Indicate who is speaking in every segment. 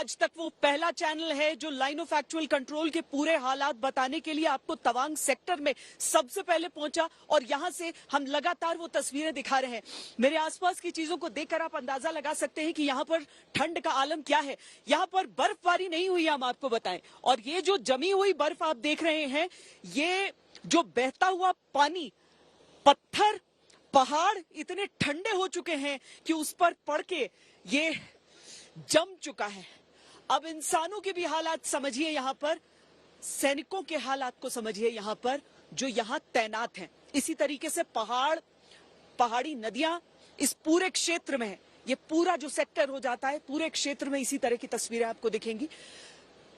Speaker 1: आज तक वो पहला चैनल है जो लाइन ऑफ एक्चुअल कंट्रोल के पूरे हालात बताने के लिए आपको तवांग सेक्टर में सबसे पहले पहुंचा और यहां से हम लगातार वो तस्वीरें दिखा रहे हैं। मेरे आसपास की चीजों को देखकर आप अंदाजा लगा सकते हैं कि यहाँ पर ठंड का आलम क्या है। यहाँ पर बर्फबारी नहीं हुई, हम आपको बताएं। और ये जो जमी हुई बर्फ आप देख रहे हैं, ये जो बहता हुआ पानी, पत्थर, पहाड़ इतने ठंडे हो चुके हैं कि उस पर पड़ के ये जम चुका है। अब इंसानों के भी हालात समझिए, यहाँ पर सैनिकों के हालात को समझिए, यहाँ पर जो यहाँ तैनात हैं। इसी तरीके से पहाड़ी नदियां इस पूरे क्षेत्र में है। ये पूरा जो सेक्टर हो जाता है, पूरे क्षेत्र में इसी तरह की तस्वीरें आपको दिखेंगी।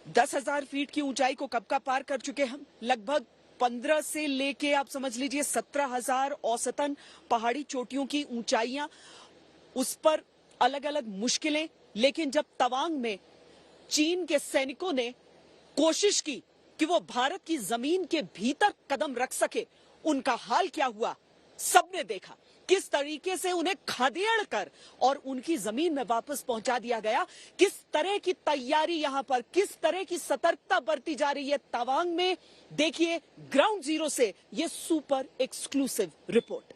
Speaker 1: 10,000 फीट की ऊंचाई को कब का पार कर चुके हम। लगभग 15 से लेके आप समझ लीजिए 17,000 औसतन पहाड़ी चोटियों की ऊंचाइयां, उस पर अलग अलग मुश्किलें। लेकिन जब तवांग में चीन के सैनिकों ने कोशिश की कि वो भारत की जमीन के भीतर कदम रख सके, उनका हाल क्या हुआ सबने देखा। किस तरीके से उन्हें खदेड़ कर और उनकी जमीन में वापस पहुंचा दिया गया। किस तरह की तैयारी यहां पर, किस तरह की सतर्कता बरती जा रही है तवांग में, देखिए ग्राउंड जीरो से ये सुपर एक्सक्लूसिव रिपोर्ट।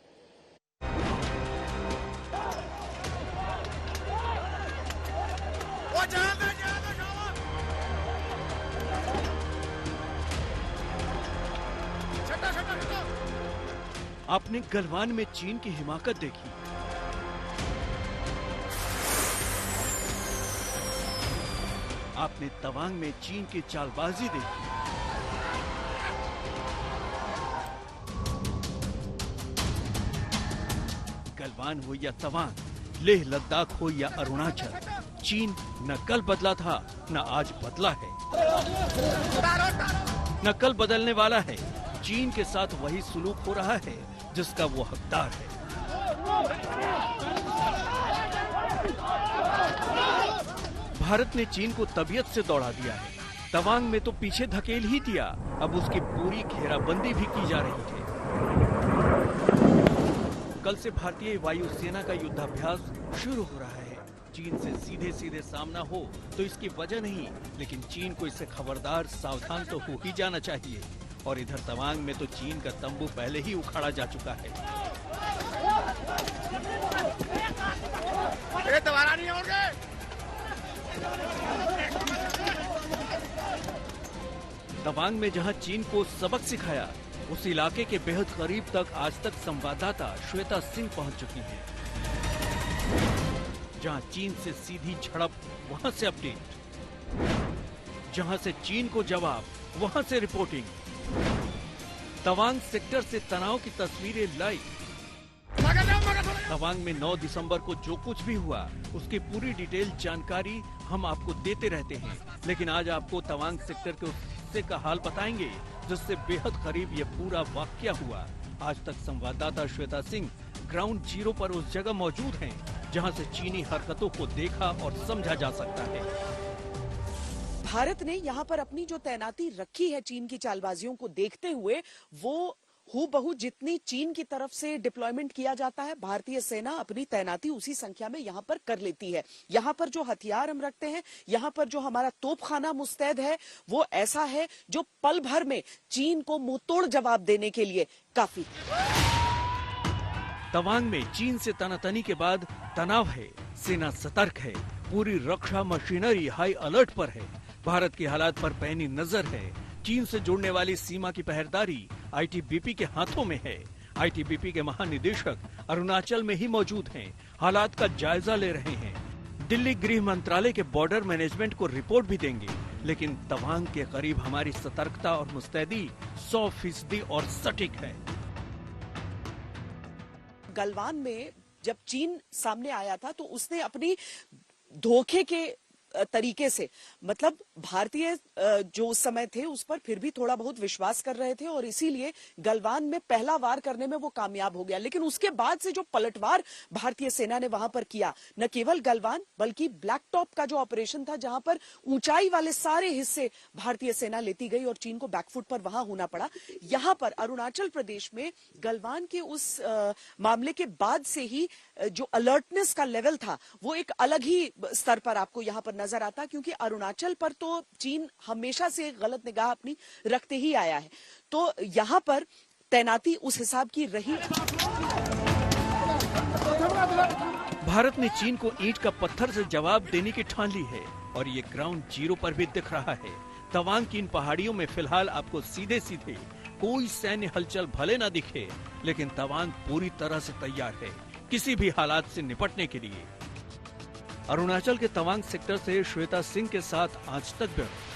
Speaker 2: आपने गलवान में चीन की हिमाकत देखी, आपने तवांग में चीन की चालबाजी देखी, गलवान हो या तवांग, लेह लद्दाख हो या अरुणाचल, चीन न कल बदला था न आज बदला है, न कल बदलने वाला है। चीन के साथ वही सुलूक हो रहा है जिसका वो हकदार है। भारत ने चीन को तबीयत से दौड़ा दिया है। तवांग में तो पीछे धकेल ही दिया, अब उसकी पूरी घेराबंदी भी की जा रही है। कल से भारतीय वायुसेना का युद्धाभ्यास शुरू हो रहा है। चीन से सीधे सीधे सामना हो तो इसकी वजह नहीं, लेकिन चीन को इससे खबरदार सावधान तो हो ही जाना चाहिए। और इधर तवांग में तो चीन का तंबू पहले ही उखाड़ा जा चुका है। दोबारा नहीं होंगे। तवांग में जहां चीन को सबक सिखाया, उस इलाके के बेहद करीब तक आज तक संवाददाता श्वेता सिंह पहुंच चुकी हैं। जहां चीन से सीधी झड़प, वहां से अपडेट, जहां से चीन को जवाब, वहां से रिपोर्टिंग। तवांग सेक्टर से तनाव की तस्वीरें लाइव। तवांग में 9 दिसंबर को जो कुछ भी हुआ उसकी पूरी डिटेल जानकारी हम आपको देते रहते हैं, लेकिन आज आपको तवांग सेक्टर के उस हिस्से का हाल बताएंगे जिससे बेहद करीब ये पूरा वाकया हुआ। आज तक संवाददाता श्वेता सिंह ग्राउंड जीरो पर उस जगह मौजूद हैं जहां से चीनी हरकतों को देखा और समझा जा सकता है।
Speaker 1: भारत ने यहाँ पर अपनी जो तैनाती रखी है चीन की चालबाजियों को देखते हुए, वो हूबहू जितनी चीन की तरफ से डिप्लॉयमेंट किया जाता है, भारतीय सेना अपनी तैनाती उसी संख्या में यहाँ पर कर लेती है। यहाँ पर जो हथियार हम रखते हैं, यहाँ पर जो हमारा तोपखाना मुस्तैद है, वो ऐसा है जो पल भर में चीन को मुंहतोड़ जवाब देने के लिए काफी।
Speaker 2: तवांग में चीन से तनातनी के बाद तनाव है, सेना सतर्क है, पूरी रक्षा मशीनरी हाई अलर्ट पर है, भारत के हालात पर पैनी नजर है। चीन से जुड़ने वाली सीमा की पहरेदारी आईटीबीपी के हाथों में है। आईटीबीपी के महानिदेशक अरुणाचल में ही मौजूद हैं, हालात का जायजा ले रहे हैं। दिल्ली गृह मंत्रालय के बॉर्डर मैनेजमेंट को रिपोर्ट भी देंगे, लेकिन तवांग के करीब हमारी सतर्कता और मुस्तैदी 100% और सटीक है।
Speaker 1: गलवान में जब चीन सामने आया था तो उसने अपनी धोखे के तरीके से, मतलब भारतीय जो उस समय थे उस पर फिर भी थोड़ा बहुत विश्वास कर रहे थे और इसीलिए गलवान में पहला वार करने में वो कामयाब हो गया। लेकिन उसके बाद से जो पलटवार भारतीय सेना ने वहां पर किया, न केवल गलवान बल्कि ब्लैक टॉप का जो ऑपरेशन था, जहां पर ऊंचाई वाले सारे हिस्से भारतीय सेना लेती गई और चीन को बैकफुट पर वहां होना पड़ा। यहां पर अरुणाचल प्रदेश में गलवान के उस मामले के बाद से ही जो अलर्टनेस का लेवल था वो एक अलग ही स्तर पर आपको यहां पर नजर आता, क्योंकि अरुणाचल पर तो चीन हमेशा से गलत निगाह अपनी रखते ही आया है। तो यहाँ पर तैनाती उस हिसाब की रही।
Speaker 2: भारत ने चीन को ईंट का पत्थर से जवाब देने की ठान ली है और ये ग्राउंड जीरो पर भी दिख रहा है। तवांग की इन पहाड़ियों में फिलहाल आपको सीधे सीधे कोई सैन्य हलचल भले न दिखे, लेकिन तवांग पूरी तरह से तैयार है किसी भी हालात से निपटने के लिए। अरुणाचल के तवांग सेक्टर से श्वेता सिंह के साथ आज तक ब्यूरो।